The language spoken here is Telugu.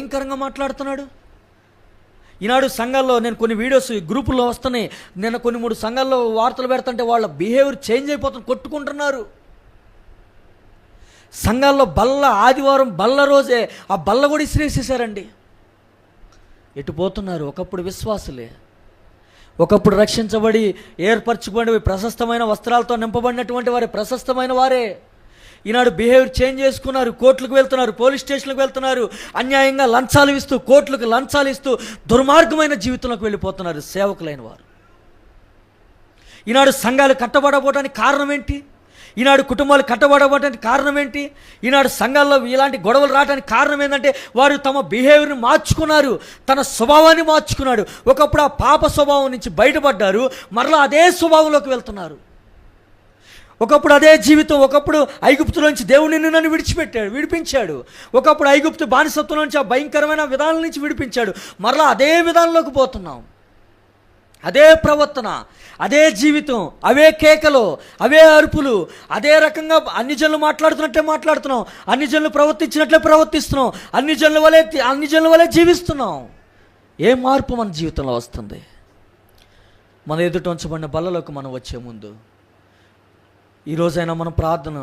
భయంకరంగా మాట్లాడుతున్నాడు. ఈనాడు సంఘాల్లో నేను కొన్ని వీడియోస్ గ్రూపుల్లో వస్తున్నాయి. నేను కొన్ని 3 సంఘాల్లో వార్తలు పెడుతుంటే వాళ్ళ బిహేవియర్ చేంజ్ అయిపోతుంది, కొట్టుకుంటున్నారు. సంఘాల్లో ఆదివారం బల్ల రోజే ఆ బల్ల కూడా ఇసిరేసేసారండి. ఎటు పోతున్నారు? ఒకప్పుడు విశ్వాసులే, ఒకప్పుడు రక్షించబడి ఏర్పరచుకోబడి ప్రశస్తమైన వస్త్రాలతో నింపబడినటువంటి వారే, ప్రశస్తమైన వారే ఈనాడు బిహేవియర్ చేంజ్ చేసుకున్నారు. కోర్టులకు వెళ్తున్నారు, పోలీస్ స్టేషన్లకు వెళ్తున్నారు, అన్యాయంగా లంచాలు ఇస్తూ, కోర్టులకు లంచాలు ఇస్తూ దుర్మార్గమైన జీవితంలోకి వెళ్ళిపోతున్నారు సేవకులైన వారు. ఈనాడు సంఘాలు కట్టబడబోవడానికి కారణం ఏంటి? ఈనాడు కుటుంబాలు కట్టబడబోవడానికి కారణం ఏంటి? ఈనాడు సంఘాల్లో ఇలాంటి గొడవలు రావడానికి కారణం ఏంటంటే వారు తమ బిహేవియర్ని మార్చుకున్నారు, తన స్వభావాన్ని మార్చుకున్నాడు. ఒకప్పుడు ఆ పాప స్వభావం నుంచి బయటపడ్డారు, మరలా అదే స్వభావంలోకి వెళ్తున్నారు. ఒకప్పుడు అదే జీవితం, ఒకప్పుడు ఐగుప్తులోంచి దేవుడిని నన్ను విడిపించాడు. ఒకప్పుడు ఐగుప్తు బానిసత్వం నుంచి ఆ భయంకరమైన విధానం నుంచి విడిపించాడు, మరలా అదే విధానంలోకి పోతున్నాం. అదే ప్రవర్తన, అదే జీవితం, అవే కేకలు, అవే అరుపులు, అదే రకంగా అన్ని జనులు మాట్లాడుతున్నట్టే మాట్లాడుతున్నాం, అన్ని జనులు ప్రవర్తించినట్లే ప్రవర్తిస్తున్నాం, అన్ని జనుల వలె జీవిస్తున్నాం. ఏ మార్పు మన జీవితంలో వస్తుంది? మన ఎదుట ఉంచబడిన బల్లలోకి మనం వచ్చే ముందు ఈరోజైనా మన ప్రార్థన